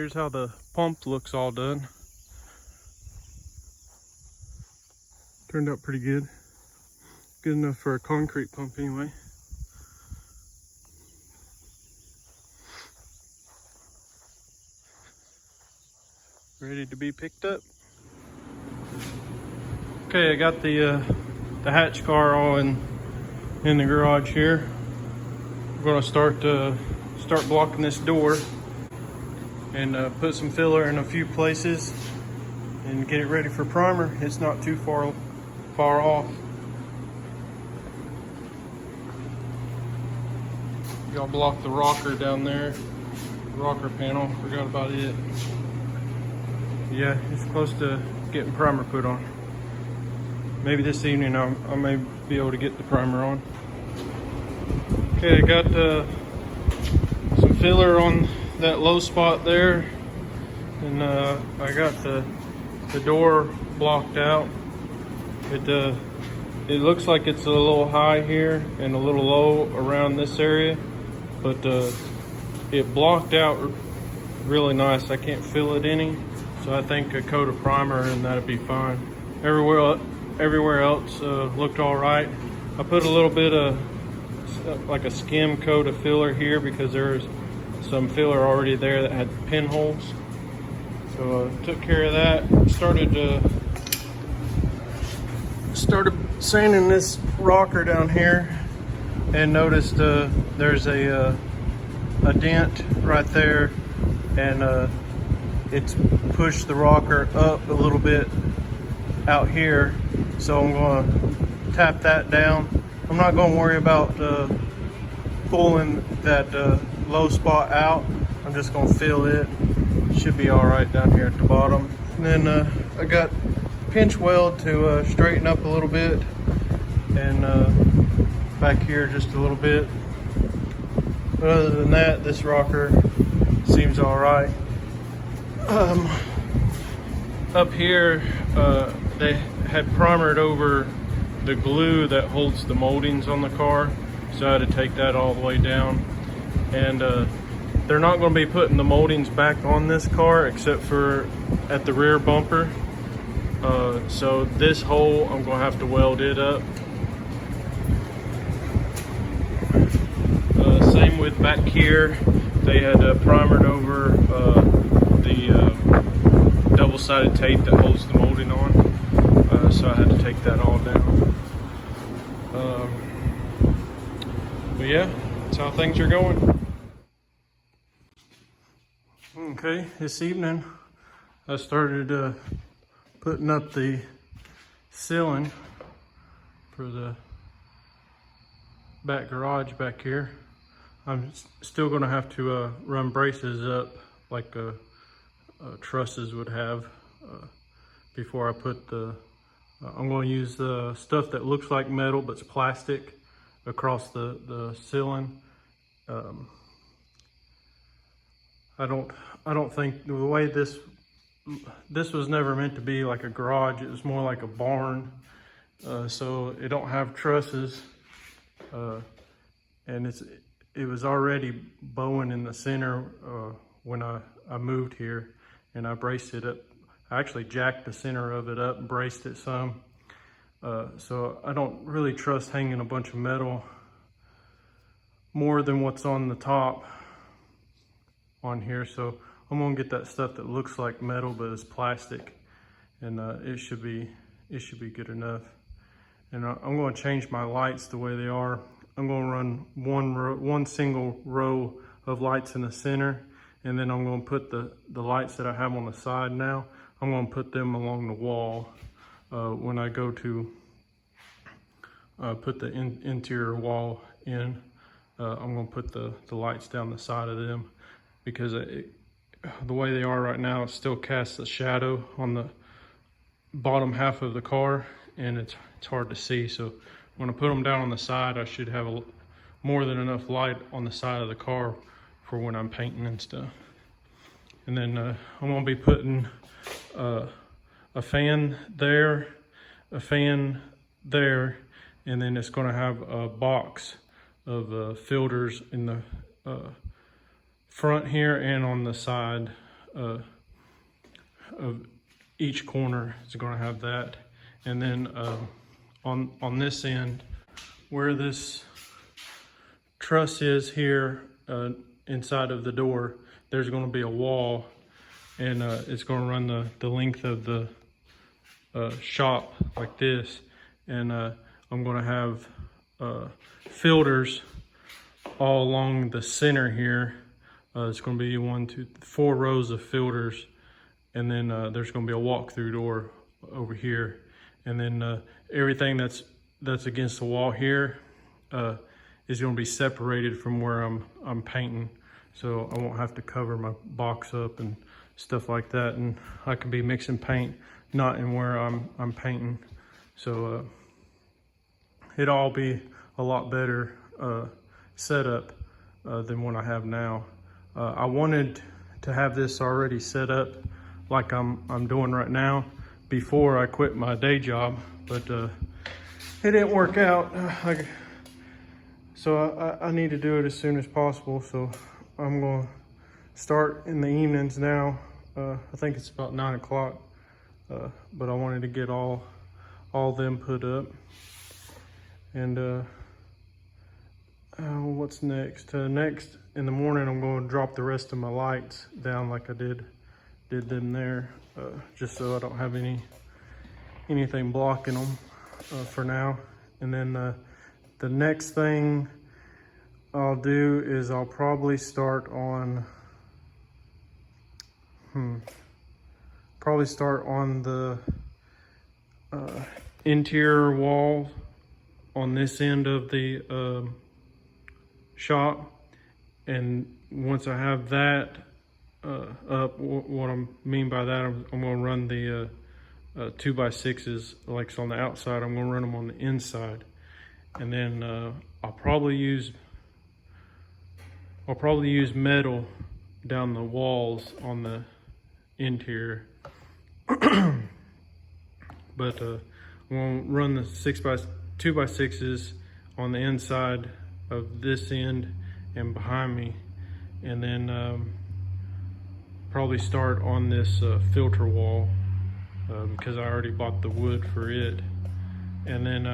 Here's how the pump looks all done. Turned out pretty good. Good enough for a concrete pump anyway. Ready to be picked up. Okay, I got the hatch car all in the garage here. I'm gonna start blocking this door and put some filler in a few places and get it ready for primer. It's not too far off. Y'all block the rocker down there, rocker panel. Forgot about it. Yeah, it's close to getting primer put on. Maybe this evening I may be able to get the primer on. Okay, I got some filler on that low spot there, and I got the door blocked out. It looks like it's a little high here and a little low around this area, but it blocked out really nice. I can't feel it any, so I think a coat of primer and that'd be fine. Everywhere else looked all right. I put a little bit of like a skim coat of filler here because there's some filler already there that had pinholes. So took care of that. Started sanding this rocker down here and noticed there's a dent right there, and it's pushed the rocker up a little bit out here. So I'm going to tap that down. I'm not going to worry about pulling that low spot out. I'm just going to fill it. Should be all right down here at the bottom. And then I got pinch weld to straighten up a little bit, and back here just a little bit. But other than that, this rocker seems all right. Up here, they had primered over the glue that holds the moldings on the car, so I had to take that all the way down. And they're not going to be putting the moldings back on this car except for at the rear bumper. So this hole, I'm going to have to weld it up. Same with back here. They had primered over the double-sided tape that holds the molding on. So I had to take that all down. But yeah, that's how things are going. Okay, this evening I started putting up the ceiling for the back garage back here. I'm still going to have to run braces up like trusses would have before I put the I'm going to use the stuff that looks like metal but it's plastic across the ceiling. I don't think the way this was never meant to be like a garage. It was more like a barn, so it don't have trusses, and it was already bowing in the center when I moved here, and I braced it up. I actually jacked the center of it up and braced it some. So I don't really trust hanging a bunch of metal more than what's on the top on here. So I'm gonna get that stuff that looks like metal but is plastic, and it should be good enough. And I'm going to change my lights the way they are. I'm going to run one single row of lights in the center, and then I'm going to put the lights that I have on the side now, I'm going to put them along the wall when I go to put the interior wall in. I'm going to put the lights down the side of them because the way they are right now, it still casts a shadow on the bottom half of the car, and it's hard to see. So when I put them down on the side, I should have more than enough light on the side of the car for when I'm painting and stuff. And then I'm going to be putting a fan there, a fan there, and then it's going to have a box of filters in the front here and on the side of each corner is going to have that. And then on this end, where this truss is here inside of the door, there's going to be a wall, and it's going to run the length of the shop like this. And I'm going to have filters all along the center here. It's going to be 4 rows of filters, and then there's going to be a walk-through door over here, and then everything that's against the wall here is going to be separated from where I'm painting, so I won't have to cover my box up and stuff like that, and I can be mixing paint not in where I'm painting, so it'll all be a lot better setup than what I have now. I wanted to have this already set up like I'm doing right now before I quit my day job, but it didn't work out. So I need to do it as soon as possible. So I'm gonna start in the evenings now. I think it's about 9 o'clock, but I wanted to get all them put up. And what's next? Next in the morning, I'm going to drop the rest of my lights down like I did them there, just so I don't have anything blocking them for now. And then the next thing I'll do is I'll probably start on the interior wall on this end of the shop. And once I have that up, what I mean by that, I'm going to run the 2x6s like it's on the outside. I'm going to run them on the inside, and then I'll probably use metal down the walls on the interior. But I'm going to run the 2x6s on the inside of this end and behind me, and then probably start on this filter wall because I already bought the wood for it. And then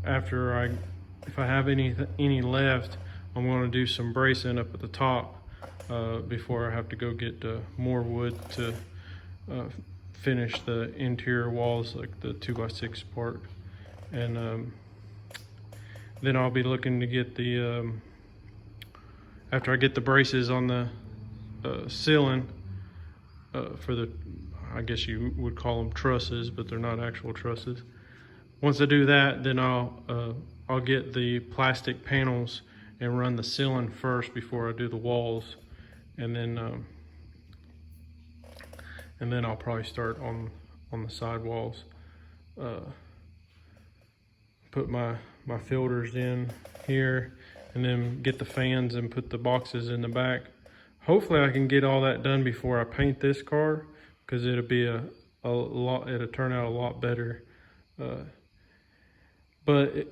if I have any left, I'm going to do some bracing up at the top before I have to go get more wood to finish the interior walls, like the 2x6 part. And then I'll be looking to get the after I get the braces on the ceiling for the, I guess you would call them trusses, but they're not actual trusses. Once I do that, then I'll get the plastic panels and run the ceiling first before I do the walls, and then I'll probably start on the side walls. Put my filters in here, and then get the fans and put the boxes in the back. Hopefully I can get all that done before I paint this car, because it'll be it'll turn out a lot better. But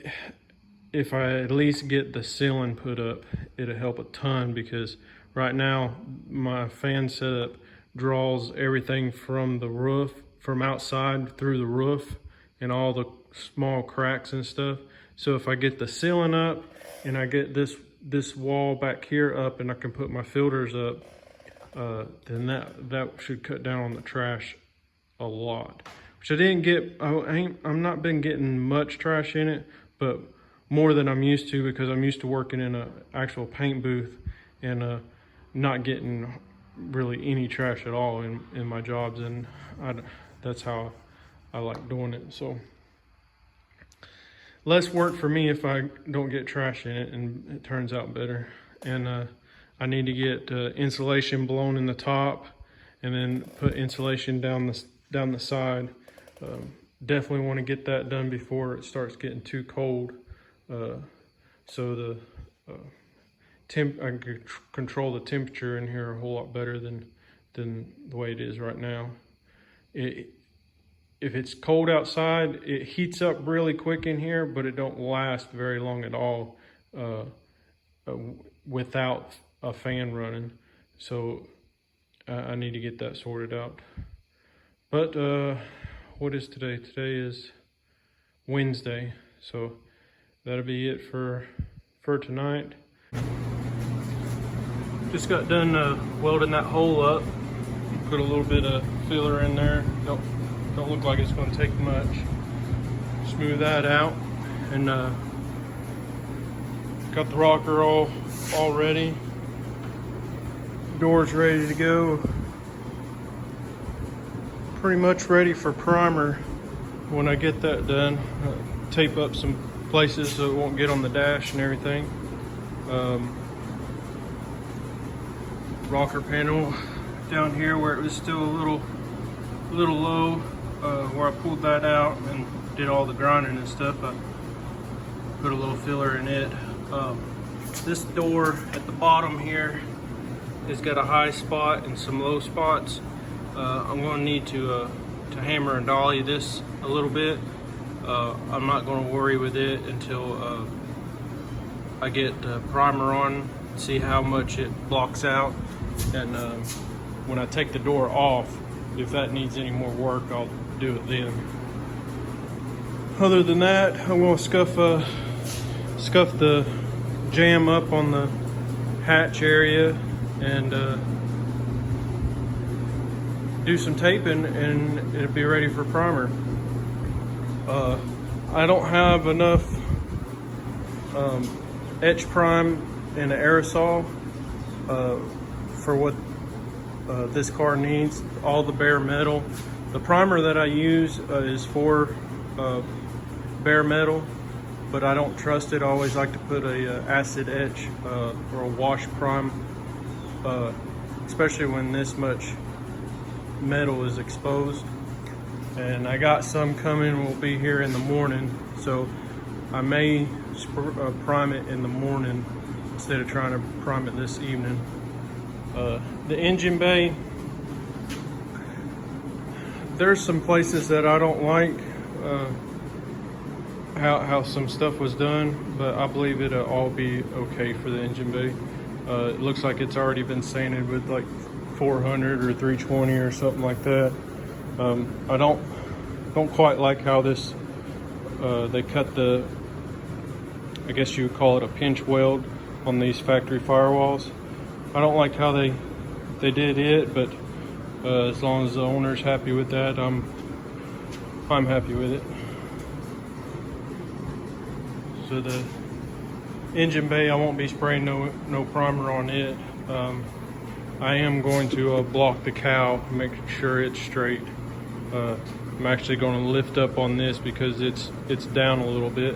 if I at least get the ceiling put up, it'll help a ton, because right now my fan setup draws everything from the roof, from outside through the roof and all the small cracks and stuff. So if I get the ceiling up and I get this wall back here up, and I can put my filters up, then that should cut down on the trash a lot. Which I didn't get. I'm not been getting much trash in it, but more than I'm used to, because I'm used to working in an actual paint booth and not getting really any trash at all in my jobs, and that's how I like doing it. So less work for me if I don't get trash in it, and it turns out better. And I need to get insulation blown in the top, and then put insulation down the side. Definitely want to get that done before it starts getting too cold, so the I can control the temperature in here a whole lot better than the way it is right now. If it's cold outside, it heats up really quick in here, but it don't last very long at all without a fan running. So I need to get that sorted out. But what is today? Today is Wednesday, so that'll be it for tonight. Just got done welding that hole up. Put a little bit of filler in there. Don't look like it's going to take much. Smooth that out, and got the rocker all ready. Doors ready to go. Pretty much ready for primer when I get that done. Tape up some places so it won't get on the dash and everything. Rocker panel down here where it was still a little low, where I pulled that out and did all the grinding and stuff. I put a little filler in it. This door at the bottom here has got a high spot and some low spots. I'm going to need to hammer and dolly this a little bit. I'm not going to worry with it until I get primer on, see how much it blocks out, and when I take the door off, if that needs any more work, I'll do it then. Other than that, I'm going to scuff the jam up on the hatch area and do some taping, and it'll be ready for primer. I don't have enough etch prime and an aerosol for what this car needs. All the bare metal. The primer that I use is for bare metal, but I don't trust it. I always like to put a acid etch or a wash prime, especially when this much metal is exposed. And I got some coming, will be here in the morning, so I may prime it in the morning instead of trying to prime it this evening. The engine bay, there's some places that I don't like how some stuff was done, but I believe it'll all be okay for the engine bay. It looks like it's already been sanded with like 400 or 320 or something like that. I don't quite like how this they cut the, I guess you would call it a pinch weld on these factory firewalls. I don't like how they did it, but as long as the owner's happy with that, I'm happy with it. So the engine bay, I won't be spraying no primer on it. I am going to block the cow, make sure it's straight. I'm actually going to lift up on this because it's down a little bit.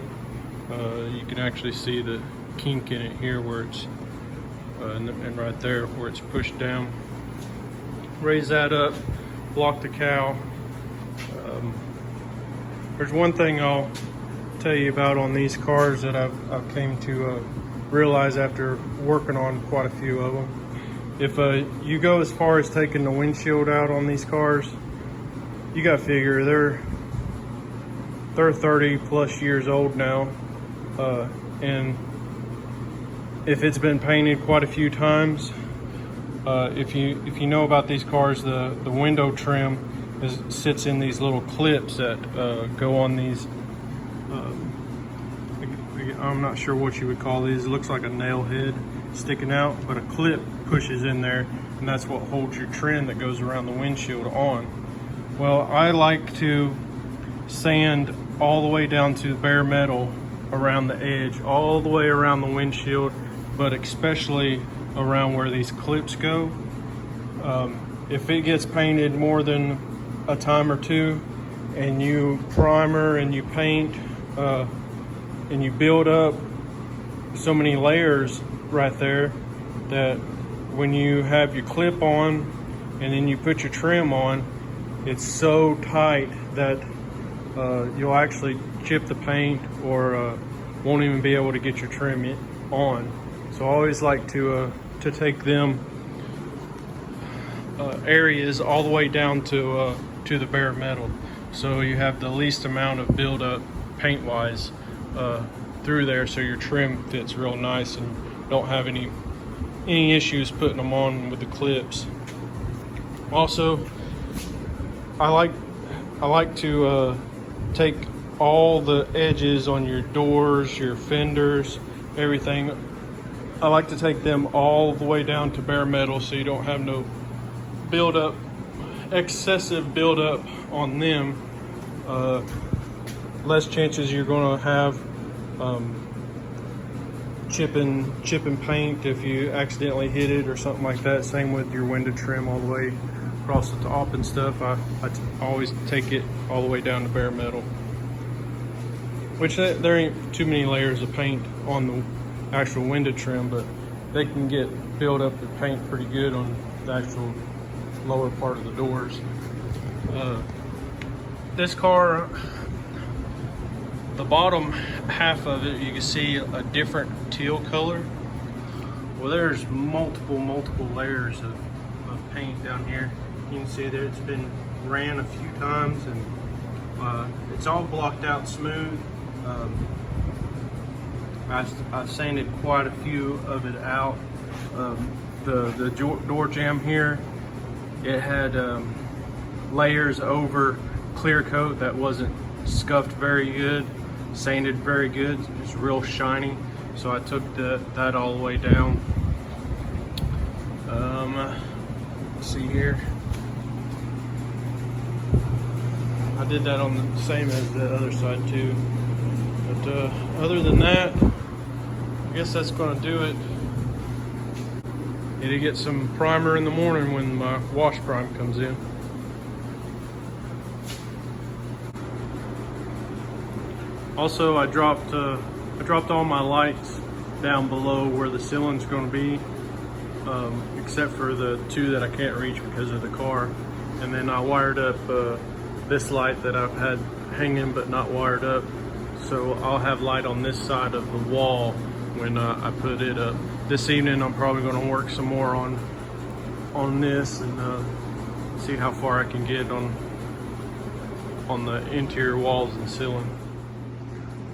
You can actually see the kink in it here where it's and right there where it's pushed down. Raise that up, block the cow. There's one thing I'll tell you about on these cars that I've came to realize after working on quite a few of them. If you go as far as taking the windshield out on these cars, you got to figure they're 30 plus years old now, and if it's been painted quite a few times, if you know about these cars, the window trim sits in these little clips that go on these. I'm not sure what you would call these. It looks like a nail head sticking out, but a clip pushes in there, and that's what holds your trim that goes around the windshield on. Well, I like to sand all the way down to bare metal around the edge, all the way around the windshield, but especially around where these clips go. If it gets painted more than a time or two, and you primer and you paint and you build up so many layers right there, that when you have your clip on and then you put your trim on, it's so tight that you'll actually chip the paint or won't even be able to get your trim on. So I always like to take them areas all the way down to the bare metal, so you have the least amount of buildup paint wise through there, so your trim fits real nice and don't have any issues putting them on with the clips. Also, I like to take all the edges on your doors, your fenders, everything. I like to take them all the way down to bare metal so you don't have no buildup, excessive buildup on them. Less chances you're going to have chipping paint if you accidentally hit it or something like that. Same with your window trim all the way across the top and stuff. I always take it all the way down to bare metal, which there ain't too many layers of paint on the actual window trim, but they can get built up with paint pretty good on the actual lower part of the doors. This car, the bottom half of it, you can see a different teal color. Well, there's multiple layers of paint down here. You can see that it's been ran a few times, and it's all blocked out smooth. I've sanded quite a few of it out. The door jamb here, it had layers over clear coat that wasn't scuffed very good, sanded very good. It's real shiny, so I took that all the way down. Let's see here. I did that on the same as the other side too. But other than that, I guess that's gonna do it. Need to get some primer in the morning when my wash prime comes in. Also, I dropped all my lights down below where the ceiling's going to be, except for the two that I can't reach because of the car. And then I wired up this light that I've had hanging but not wired up. So I'll have light on this side of the wall when I put it up. This evening I'm probably going to work some more on this and see how far I can get on the interior walls and ceiling.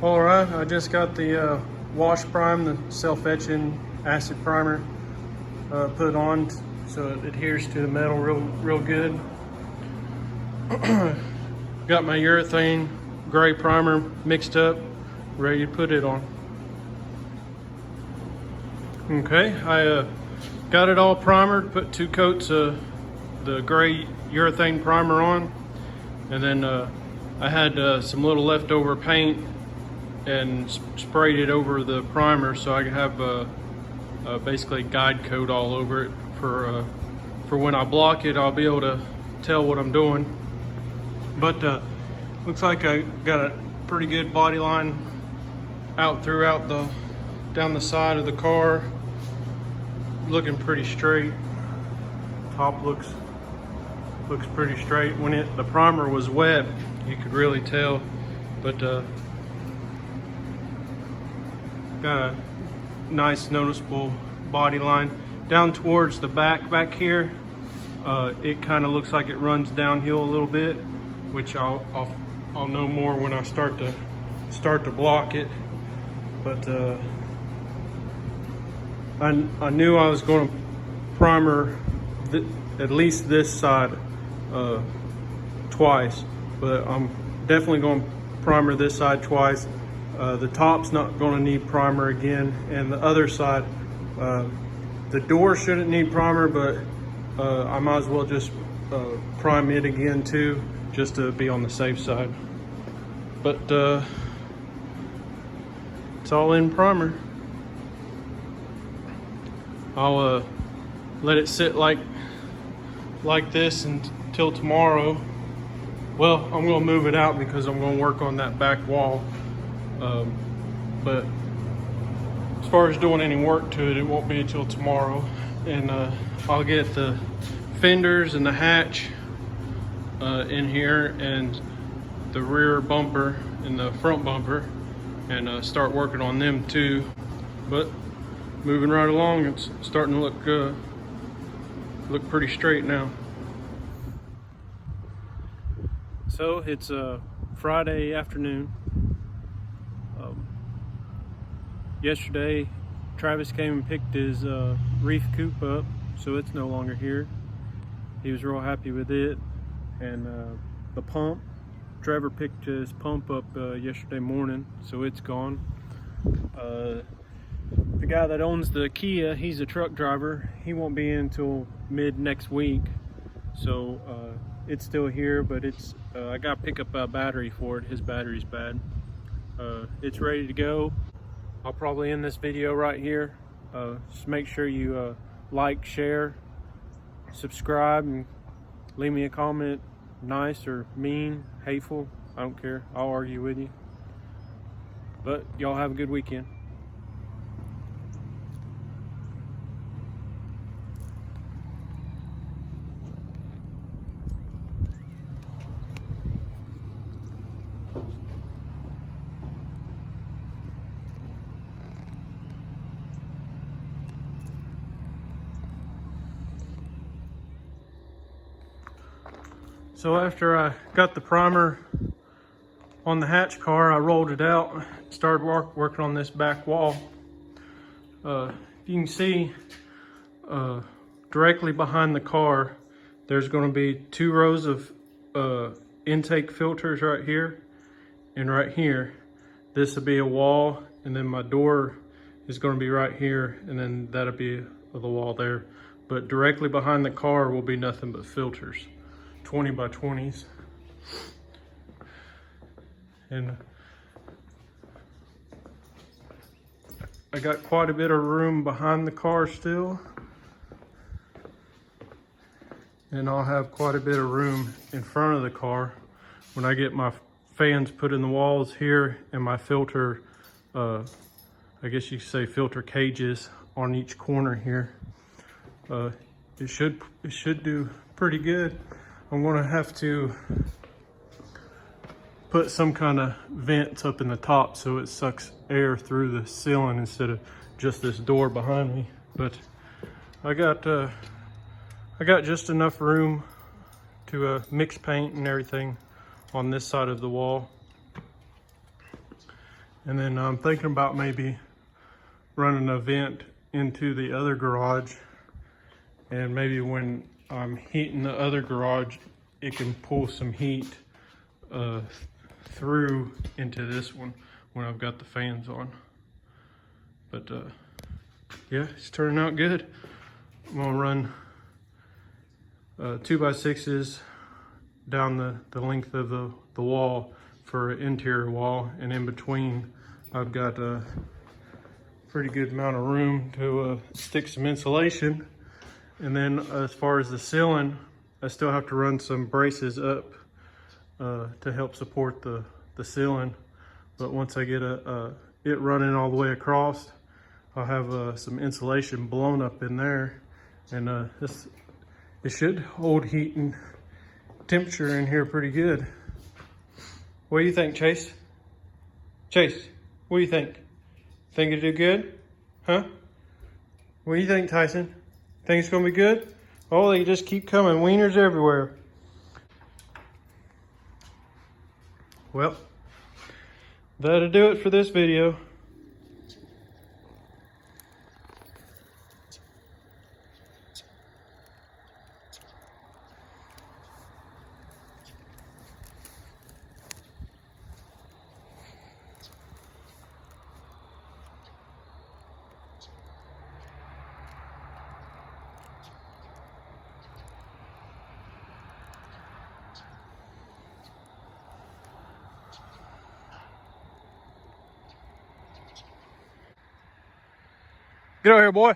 All right, I just got the wash prime, the self-etching acid primer put on so it adheres to the metal real good. Got my urethane gray primer mixed up, ready to put it on. Okay, I got it all primered, put 2 coats of the gray urethane primer on, and then I had some little leftover paint and sprayed it over the primer so I could have basically guide coat all over it for when I block it, I'll be able to tell what I'm doing. But looks like I got a pretty good body line out throughout down the side of the car, looking pretty straight. Top looks pretty straight. When the primer was wet, you could really tell, but got a nice noticeable body line. Down towards the back here, it kind of looks like it runs downhill a little bit, which I'll know more when I start to block it. But I knew I was going to primer at least this side twice, but I'm definitely going to primer this side twice. The top's not going to need primer again, and the other side, the door shouldn't need primer, but I might as well just prime it again too, just to be on the safe side. But it's all in primer. I'll let it sit like this until tomorrow. Well, I'm going to move it out because I'm going to work on that back wall. But as far as doing any work to it, it won't be until tomorrow. And I'll get the fenders and the hatch in here and the rear bumper and the front bumper, and start working on them too. But moving right along, it's starting to look pretty straight now. So it's a Friday afternoon. Yesterday, Travis came and picked his reef coop up, so it's no longer here. He was real happy with it. And the pump, Trevor picked his pump up yesterday morning, so it's gone. The guy that owns the Kia, he's a truck driver. He won't be in until mid next week, so it's still here, but it's I got to pick up a battery for it. His battery's bad. It's ready to go. I'll probably end this video right here. Just make sure you like, share, subscribe, and leave me a comment, nice or mean, hateful. I don't care. I'll argue with you. But y'all have a good weekend. So after I got the primer on the hatch car, I rolled it out, started working on this back wall. You can see directly behind the car, there's going to be 2 rows of intake filters right here and right here. This will be a wall, and then my door is going to be right here, and then that'll be the wall there. But directly behind the car will be nothing but filters. 20 by 20s. And I got quite a bit of room behind the car still. And I'll have quite a bit of room in front of the car when I get my fans put in the walls here and my filter, I guess you could say filter cages on each corner here. It should do pretty good. I'm gonna have to put some kind of vents up in the top so it sucks air through the ceiling instead of just this door behind me. But I got just enough room to mix paint and everything on this side of the wall. And then I'm thinking about maybe running a vent into the other garage, and maybe when I'm heating the other garage, it can pull some heat through into this one when I've got the fans on. But yeah, it's turning out good. I'm gonna run 2x6s down the length of the wall for an interior wall, and in between I've got a pretty good amount of room to stick some insulation. And then as far as the ceiling, I still have to run some braces up to help support the ceiling. But once I get it running all the way across, I'll have some insulation blown up in there, and it should hold heat and temperature in here pretty good. What do you think, Chase? Chase, what do you think? Think it'll do good? Huh? What do you think, Tyson? Think it's gonna be good? Oh, they just keep coming. Wieners everywhere. Well, that'll do it for this video. Get over here, boy.